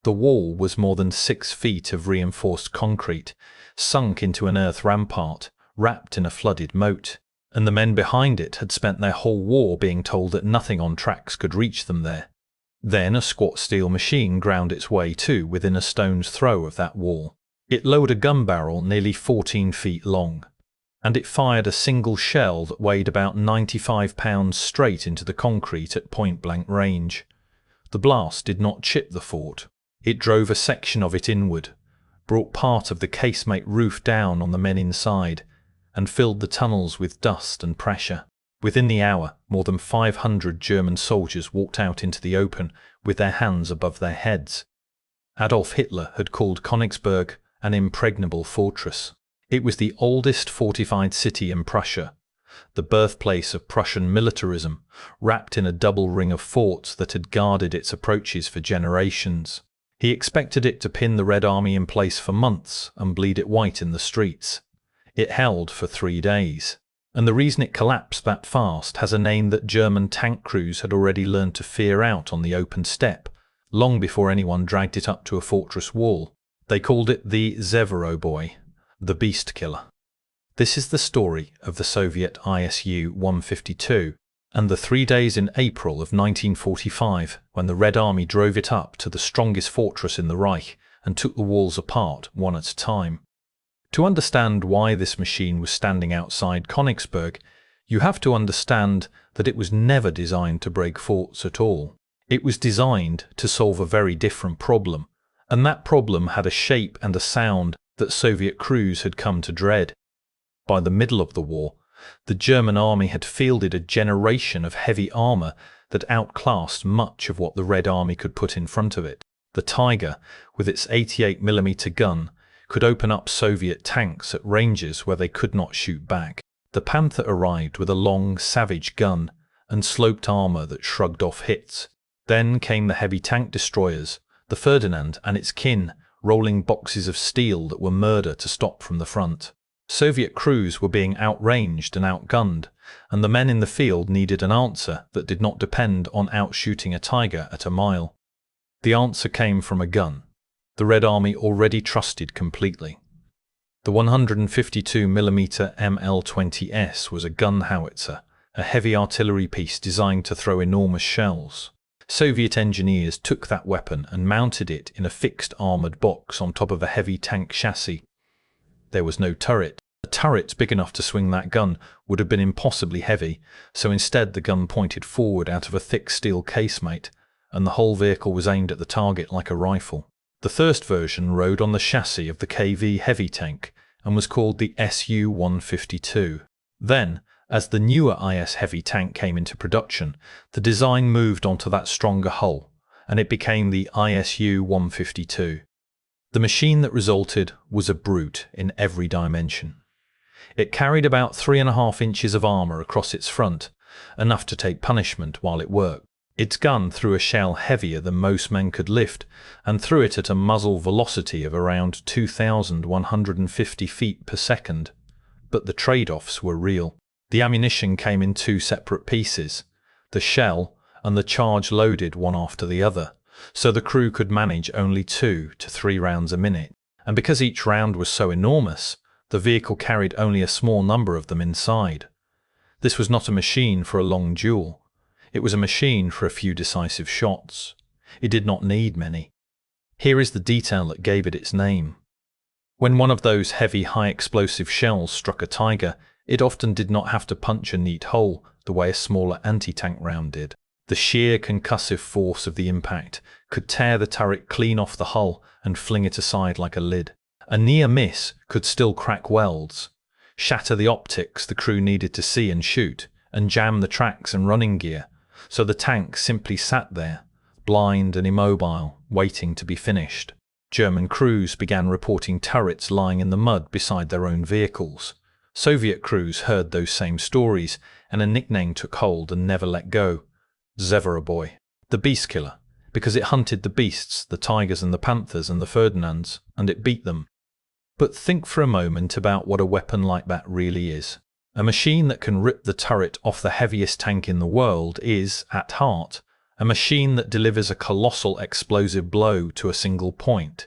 The wall was more than 6 feet of reinforced concrete, sunk into an earth rampart, wrapped in a flooded moat, and the men behind it had spent their whole war being told that nothing on tracks could reach them there. Then a squat steel machine ground its way to within a stone's throw of that wall. It lowered a gun barrel nearly 14 feet long, and it fired a single shell that weighed about 95 pounds straight into the concrete at point-blank range. The blast did not chip the fort. It drove a section of it inward, brought part of the casemate roof down on the men inside, and filled the tunnels with dust and pressure. Within the hour, more than 500 German soldiers walked out into the open with their hands above their heads. Adolf Hitler had called Konigsberg an impregnable fortress. It was the oldest fortified city in Prussia, the birthplace of Prussian militarism, wrapped in a double ring of forts that had guarded its approaches for generations. He expected it to pin the Red Army in place for months and bleed it white in the streets. It held for 3 days. And the reason it collapsed that fast has a name that German tank crews had already learned to fear out on the open steppe, long before anyone dragged it up to a fortress wall. They called it the Zveroboy, the beast killer. This is the story of the Soviet ISU-152, and the 3 days in April of 1945 when the Red Army drove it up to the strongest fortress in the Reich and took the walls apart one at a time. To understand why this machine was standing outside Konigsberg, you have to understand that it was never designed to break forts at all. It was designed to solve a very different problem, and that problem had a shape and a sound that Soviet crews had come to dread. By the middle of the war, the German army had fielded a generation of heavy armour that outclassed much of what the Red Army could put in front of it. The Tiger, with its 88mm gun, could open up Soviet tanks at ranges where they could not shoot back. The Panther arrived with a long, savage gun and sloped armour that shrugged off hits. Then came the heavy tank destroyers, the Ferdinand and its kin, rolling boxes of steel that were murder to stop from the front. Soviet crews were being outranged and outgunned, and the men in the field needed an answer that did not depend on outshooting a Tiger at a mile. The answer came from a gun the Red Army already trusted completely. The 152mm ML-20S was a gun howitzer, a heavy artillery piece designed to throw enormous shells. Soviet engineers took that weapon and mounted it in a fixed armoured box on top of a heavy tank chassis. There was no turret. A turret big enough to swing that gun would have been impossibly heavy, so instead the gun pointed forward out of a thick steel casemate, and the whole vehicle was aimed at the target like a rifle. The first version rode on the chassis of the KV heavy tank and was called the ISU-152. Then, as the newer IS heavy tank came into production, the design moved onto that stronger hull, and it became the ISU-152. The machine that resulted was a brute in every dimension. It carried about 3.5 inches of armour across its front, enough to take punishment while it worked. Its gun threw a shell heavier than most men could lift, and threw it at a muzzle velocity of around 2,150 feet per second. But the trade-offs were real. The ammunition came in 2 separate pieces, the shell and the charge loaded one after the other, so the crew could manage only 2 to 3 rounds a minute. And because each round was so enormous, the vehicle carried only a small number of them inside. This was not a machine for a long duel. It was a machine for a few decisive shots. It did not need many. Here is the detail that gave it its name. When one of those heavy, high-explosive shells struck a Tiger, it often did not have to punch a neat hole the way a smaller anti-tank round did. The sheer concussive force of the impact could tear the turret clean off the hull and fling it aside like a lid. A near miss could still crack welds, shatter the optics the crew needed to see and shoot, and jam the tracks and running gear, so the tank simply sat there, blind and immobile, waiting to be finished. German crews began reporting turrets lying in the mud beside their own vehicles. Soviet crews heard those same stories, and a nickname took hold and never let go: Zveroboy, the beast killer, because it hunted the beasts, the tigers and the panthers and the Ferdinands, and it beat them. But think for a moment about what a weapon like that really is. A machine that can rip the turret off the heaviest tank in the world is, at heart, a machine that delivers a colossal explosive blow to a single point.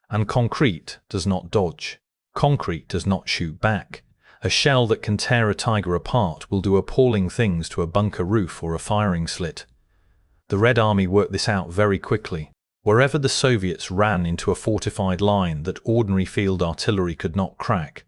And concrete does not dodge. Concrete does not shoot back. A shell that can tear a tiger apart will do appalling things to a bunker roof or a firing slit. The Red Army worked this out very quickly. Wherever the Soviets ran into a fortified line that ordinary field artillery could not crack,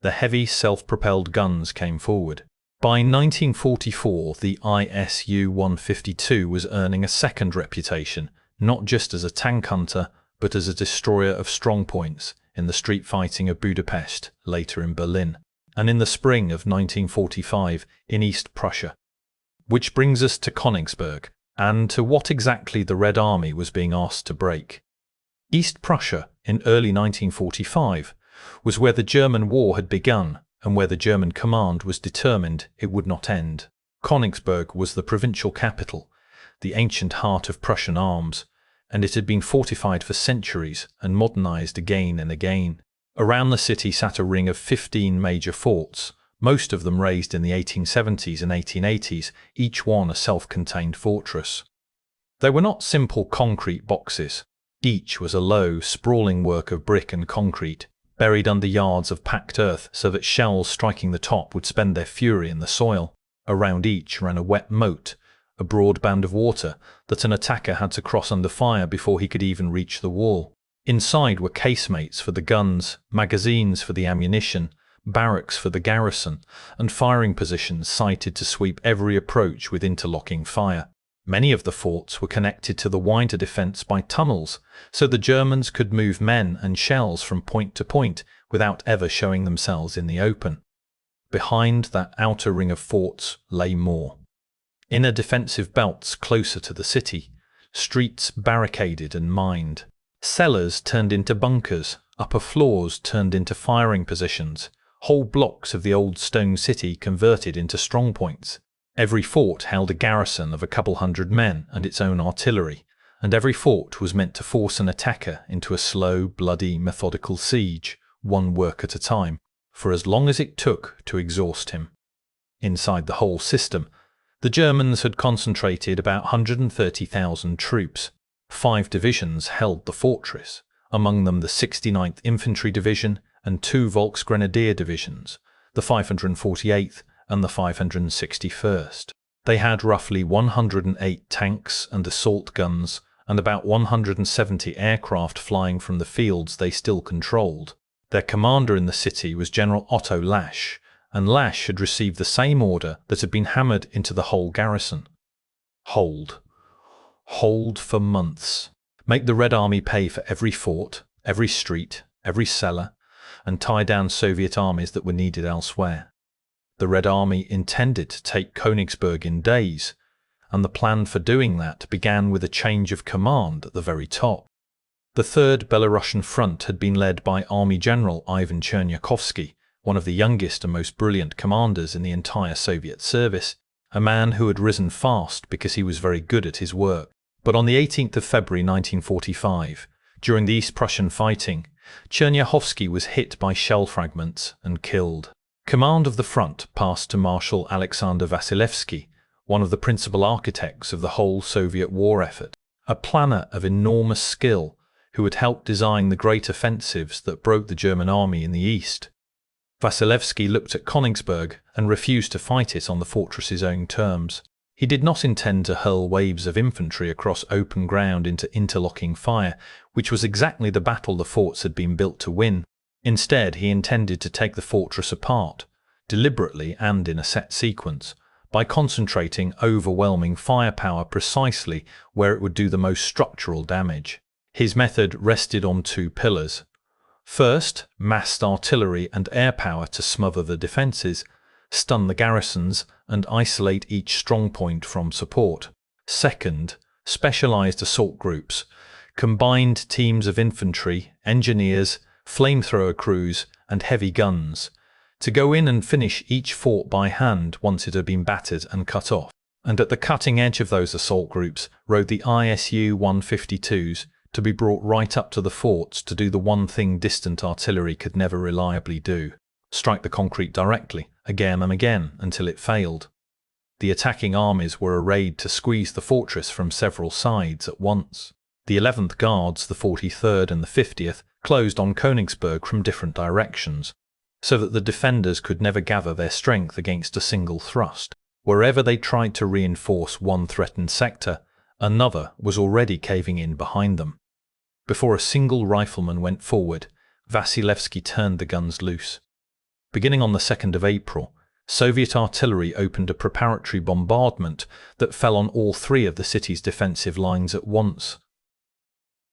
the heavy self-propelled guns came forward. By 1944, the ISU-152 was earning a second reputation, not just as a tank hunter, but as a destroyer of strongpoints in the street fighting of Budapest, later in Berlin, and in the spring of 1945 in East Prussia. Which brings us to Konigsberg, and to what exactly the Red Army was being asked to break. East Prussia, in early 1945, was where the German war had begun, and where the German command was determined it would not end. Konigsberg was the provincial capital, the ancient heart of Prussian arms, and it had been fortified for centuries and modernized again and again. Around the city sat a ring of 15 major forts, most of them raised in the 1870s and 1880s, each one a self-contained fortress. They were not simple concrete boxes. Each was a low, sprawling work of brick and concrete, buried under yards of packed earth so that shells striking the top would spend their fury in the soil. Around each ran a wet moat, a broad band of water that an attacker had to cross under fire before he could even reach the wall. Inside were casemates for the guns, magazines for the ammunition, barracks for the garrison, and firing positions sited to sweep every approach with interlocking fire. Many of the forts were connected to the wider defence by tunnels, so the Germans could move men and shells from point to point without ever showing themselves in the open. Behind that outer ring of forts lay more. Inner defensive belts closer to the city, streets barricaded and mined. Cellars turned into bunkers, upper floors turned into firing positions, whole blocks of the old stone city converted into strongpoints. Every fort held a garrison of a couple hundred men and its own artillery, and every fort was meant to force an attacker into a slow, bloody, methodical siege, one work at a time, for as long as it took to exhaust him. Inside the whole system, the Germans had concentrated about 130,000 troops. 5 divisions held the fortress, among them the 69th Infantry Division and 2 Volksgrenadier divisions, the 548th and the 561st. They had roughly 108 tanks and assault guns and about 170 aircraft flying from the fields they still controlled. Their commander in the city was General Otto Lasch, and Lasch had received the same order that had been hammered into the whole garrison. Hold. Hold for months. Make the Red Army pay for every fort, every street, every cellar, and tie down Soviet armies that were needed elsewhere. The Red Army intended to take Konigsberg in days, and the plan for doing that began with a change of command at the very top. The Third Belarusian Front had been led by Army General Ivan Chernyakhovsky, one of the youngest and most brilliant commanders in the entire Soviet service, a man who had risen fast because he was very good at his work. But on the 18th of February 1945, during the East Prussian fighting, Chernyakhovsky was hit by shell fragments and killed. Command of the front passed to Marshal Alexander Vasilevsky, one of the principal architects of the whole Soviet war effort, a planner of enormous skill who had helped design the great offensives that broke the German army in the east. Vasilevsky looked at Konigsberg and refused to fight it on the fortress's own terms. He did not intend to hurl waves of infantry across open ground into interlocking fire, which was exactly the battle the forts had been built to win. Instead, he intended to take the fortress apart, deliberately and in a set sequence, by concentrating overwhelming firepower precisely where it would do the most structural damage. His method rested on 2 pillars. First, massed artillery and air power to smother the defences, stun the garrisons, and isolate each strong point from support. Second, specialised assault groups, combined teams of infantry, engineers, flamethrower crews, and heavy guns, to go in and finish each fort by hand once it had been battered and cut off. And at the cutting edge of those assault groups rode the ISU-152s, to be brought right up to the forts to do the one thing distant artillery could never reliably do: strike the concrete directly, again and again, until it failed. The attacking armies were arrayed to squeeze the fortress from several sides at once. The 11th Guards, the 43rd and the 50th, closed on Konigsberg from different directions, so that the defenders could never gather their strength against a single thrust. Wherever they tried to reinforce one threatened sector, another was already caving in behind them. Before a single rifleman went forward, Vasilevsky turned the guns loose. Beginning on the 2nd of April, Soviet artillery opened a preparatory bombardment that fell on all three of the city's defensive lines at once.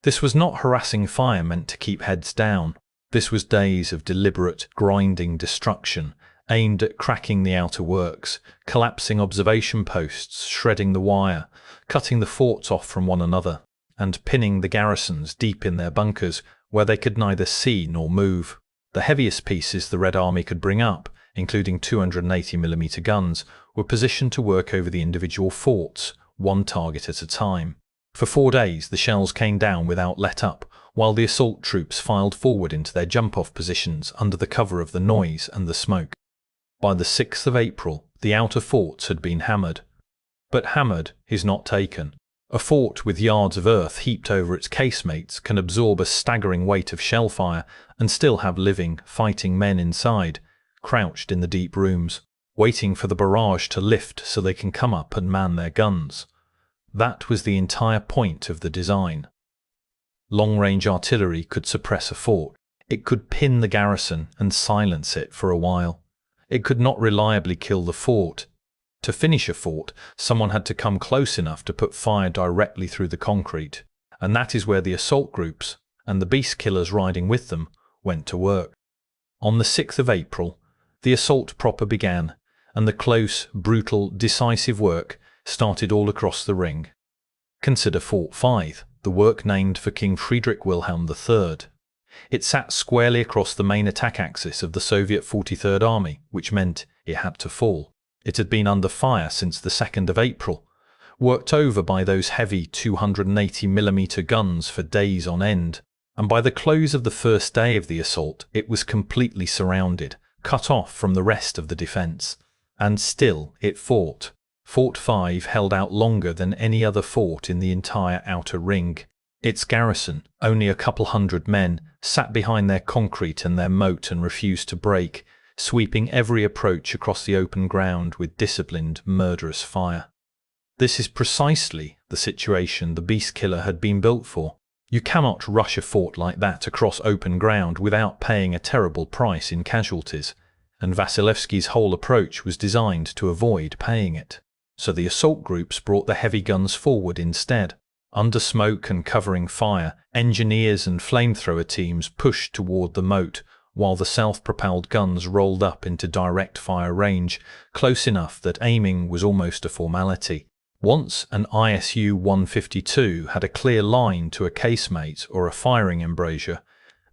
This was not harassing fire meant to keep heads down. This was days of deliberate, grinding destruction, aimed at cracking the outer works, collapsing observation posts, shredding the wire, cutting the forts off from one another, and pinning the garrisons deep in their bunkers where they could neither see nor move. The heaviest pieces the Red Army could bring up, including 280mm guns, were positioned to work over the individual forts, one target at a time. For 4 days the shells came down without let-up, while the assault troops filed forward into their jump-off positions under the cover of the noise and the smoke. By the 6th of April, the outer forts had been hammered. But hammered is not taken. A fort with yards of earth heaped over its casemates can absorb a staggering weight of shell fire and still have living, fighting men inside, crouched in the deep rooms, waiting for the barrage to lift so they can come up and man their guns. That was the entire point of the design. Long-range artillery could suppress a fort. It could pin the garrison and silence it for a while. It could not reliably kill the fort. To finish a fort, someone had to come close enough to put fire directly through the concrete, and that is where the assault groups, and the beast killers riding with them, went to work. On the 6th of April, the assault proper began, and the close, brutal, decisive work started all across the ring. Consider Fort 5, the work named for King Friedrich Wilhelm III. It sat squarely across the main attack axis of the Soviet 43rd Army, which meant it had to fall. It had been under fire since the 2nd of April, worked over by those heavy 280mm guns for days on end, and by the close of the first day of the assault it was completely surrounded, cut off from the rest of the defence. And still it fought. Fort 5 held out longer than any other fort in the entire outer ring. Its garrison, only a couple hundred men, sat behind their concrete and their moat and refused to break, sweeping every approach across the open ground with disciplined, murderous fire. This is precisely the situation the beast killer had been built for. You cannot rush a fort like that across open ground without paying a terrible price in casualties, and Vasilevsky's whole approach was designed to avoid paying it. So the assault groups brought the heavy guns forward instead. Under smoke and covering fire, engineers and flamethrower teams pushed toward the moat, while the self-propelled guns rolled up into direct fire range, close enough that aiming was almost a formality. Once an ISU-152 had a clear line to a casemate or a firing embrasure,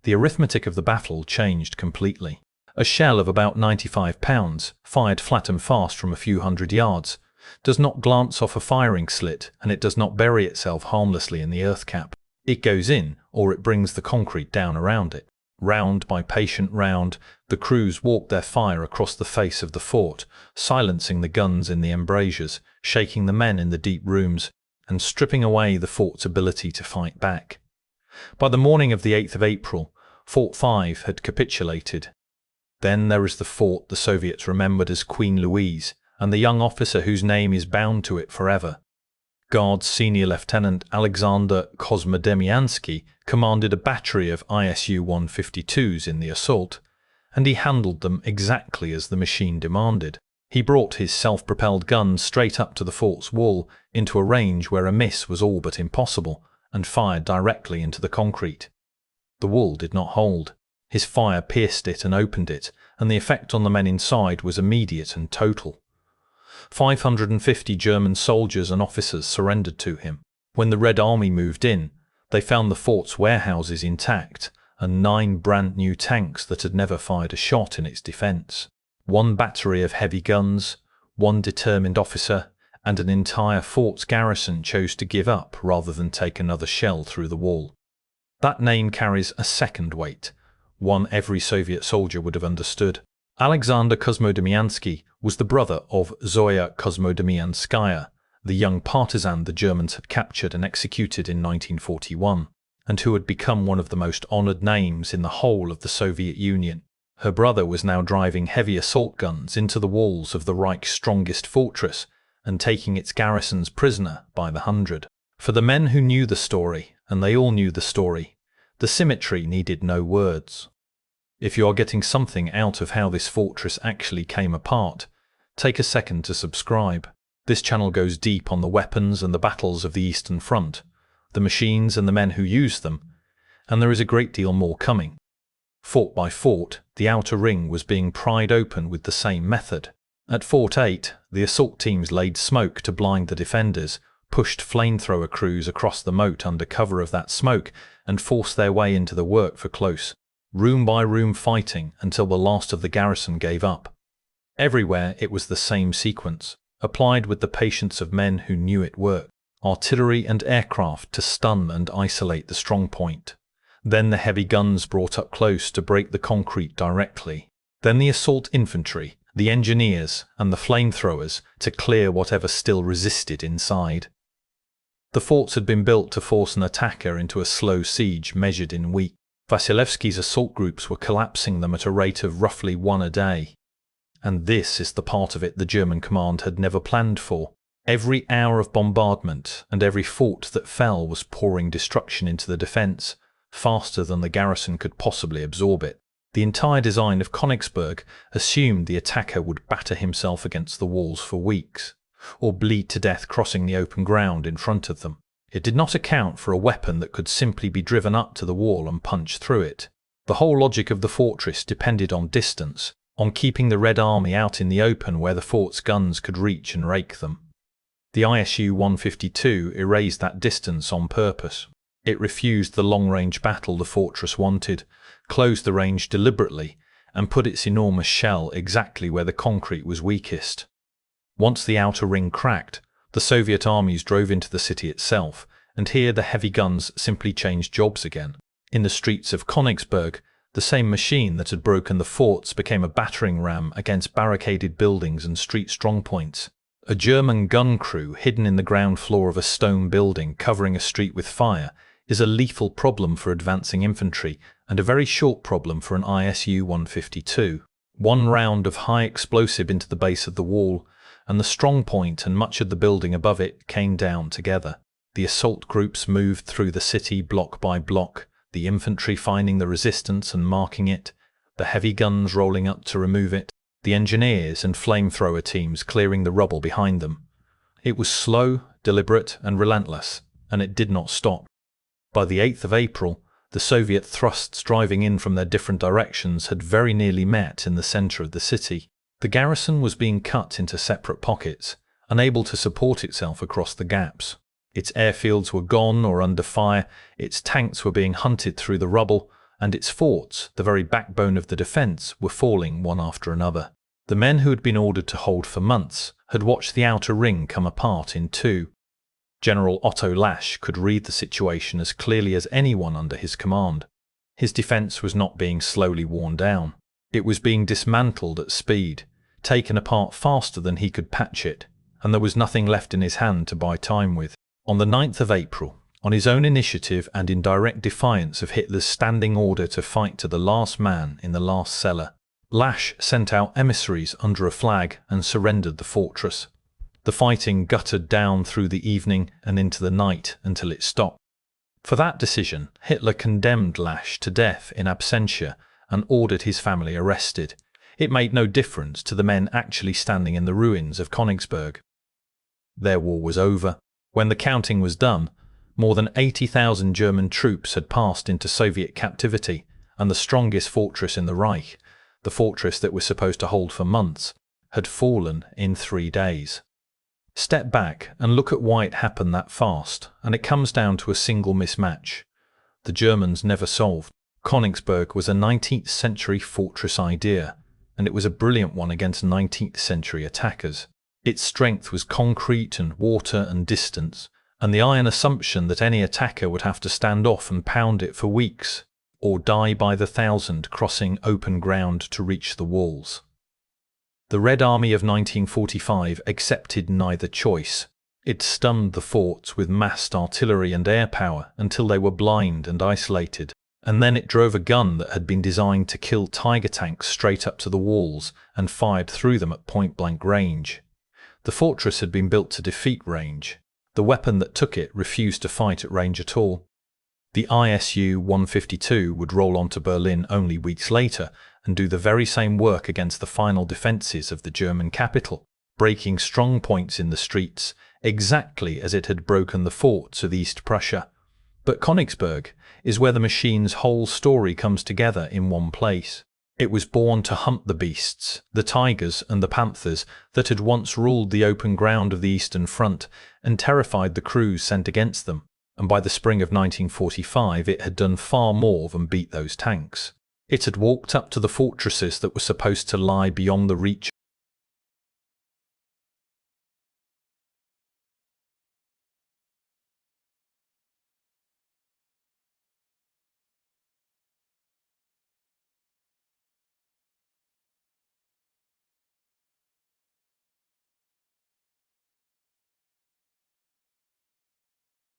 the arithmetic of the battle changed completely. A shell of about 95 pounds, fired flat and fast from a few hundred yards, does not glance off a firing slit, and it does not bury itself harmlessly in the earth cap. It goes in, or it brings the concrete down around it. Round by patient round, the crews walked their fire across the face of the fort, silencing the guns in the embrasures, shaking the men in the deep rooms, and stripping away the fort's ability to fight back. By the morning of the 8th of April, Fort 5 had capitulated. Then there is the fort the Soviets remembered as Queen Louise, and the young officer whose name is bound to it forever. Guards Senior Lieutenant Alexander Kosmodemyansky commanded a battery of ISU-152s in the assault, and he handled them exactly as the machine demanded. He brought his self-propelled guns straight up to the fort's wall, into a range where a miss was all but impossible, and fired directly into the concrete. The wall did not hold. His fire pierced it and opened it, and the effect on the men inside was immediate and total. 550 German soldiers and officers surrendered to him. When the Red Army moved in, they found the fort's warehouses intact and 9 brand new tanks that had never fired a shot in its defence, 1 battery of heavy guns, 1 determined officer, and an entire fort's garrison chose to give up rather than take another shell through the wall. That name carries a second weight, one every Soviet soldier would have understood. Alexander Kosmodemyansky was the brother of Zoya Kosmodemyanskaya, the young partisan the Germans had captured and executed in 1941, and who had become one of the most honored names in the whole of the Soviet Union. Her brother was now driving heavy assault guns into the walls of the Reich's strongest fortress and taking its garrisons prisoner by the hundred. For the men who knew the story, and they all knew the story, the symmetry needed no words. If you are getting something out of how this fortress actually came apart, take a second to subscribe. This channel goes deep on the weapons and the battles of the Eastern Front, the machines and the men who used them, and there is a great deal more coming. Fort by fort, the outer ring was being pried open with the same method. At Fort 8, the assault teams laid smoke to blind the defenders, pushed flamethrower crews across the moat under cover of that smoke, and forced their way into the work for close, room-by-room fighting until the last of the garrison gave up. Everywhere it was the same sequence, applied with the patience of men who knew it worked. Artillery and aircraft to stun and isolate the strong point. Then the heavy guns brought up close to break the concrete directly. Then the assault infantry, the engineers, and the flamethrowers to clear whatever still resisted inside. The forts had been built to force an attacker into a slow siege measured in weeks. Vasilevsky's assault groups were collapsing them at a rate of roughly one a day. And this is the part of it the German command had never planned for. Every hour of bombardment and every fort that fell was pouring destruction into the defence, faster than the garrison could possibly absorb it. The entire design of Konigsberg assumed the attacker would batter himself against the walls for weeks, or bleed to death crossing the open ground in front of them. It did not account for a weapon that could simply be driven up to the wall and punched through it. The whole logic of the fortress depended on distance, on keeping the Red Army out in the open where the fort's guns could reach and rake them. The ISU-152 erased that distance on purpose. It refused the long-range battle the fortress wanted, closed the range deliberately, and put its enormous shell exactly where the concrete was weakest. Once the outer ring cracked, the Soviet armies drove into the city itself, and here the heavy guns simply changed jobs again. In the streets of Konigsberg, the same machine that had broken the forts became a battering ram against barricaded buildings and street strongpoints. A German gun crew hidden in the ground floor of a stone building covering a street with fire is a lethal problem for advancing infantry and a very short problem for an ISU-152. One round of high explosive into the base of the wall, and the strong point and much of the building above it came down together. The assault groups moved through the city block by block, the infantry finding the resistance and marking it, the heavy guns rolling up to remove it, the engineers and flamethrower teams clearing the rubble behind them. It was slow, deliberate, and relentless, and it did not stop. By the 8th of April, the Soviet thrusts driving in from their different directions had very nearly met in the centre of the city. The garrison was being cut into separate pockets, unable to support itself across the gaps. Its airfields were gone or under fire, its tanks were being hunted through the rubble, and its forts, the very backbone of the defence, were falling one after another. The men who had been ordered to hold for months had watched the outer ring come apart in two. General Otto Lasch could read the situation as clearly as anyone under his command. His defence was not being slowly worn down. It was being dismantled at speed, taken apart faster than he could patch it, and there was nothing left in his hand to buy time with. On the 9th of April, on his own initiative and in direct defiance of Hitler's standing order to fight to the last man in the last cellar, Lasch sent out emissaries under a flag and surrendered the fortress. The fighting guttered down through the evening and into the night until it stopped. For that decision, Hitler condemned Lasch to death in absentia and ordered his family arrested. It made no difference to the men actually standing in the ruins of Konigsberg. Their war was over. When the counting was done, more than 80,000 German troops had passed into Soviet captivity, and the strongest fortress in the Reich, the fortress that was supposed to hold for months, had fallen in 3 days. Step back and look at why it happened that fast, and it comes down to a single mismatch. The Germans never solved. Konigsberg was a 19th century fortress idea, and it was a brilliant one against 19th century attackers. Its strength was concrete and water and distance, and the iron assumption that any attacker would have to stand off and pound it for weeks, or die by the thousand crossing open ground to reach the walls. The Red Army of 1945 accepted neither choice. It stunned the forts with massed artillery and air power until they were blind and isolated, and then it drove a gun that had been designed to kill Tiger tanks straight up to the walls and fired through them at point-blank range. The fortress had been built to defeat range. The weapon that took it refused to fight at range at all. The ISU-152 would roll onto Berlin only weeks later and do the very same work against the final defences of the German capital, breaking strong points in the streets, exactly as it had broken the forts of East Prussia. But Konigsberg is where the machine's whole story comes together in one place. It was born to hunt the beasts, the tigers and the panthers that had once ruled the open ground of the Eastern Front and terrified the crews sent against them, and by the spring of 1945 it had done far more than beat those tanks. It had walked up to the fortresses that were supposed to lie beyond the reach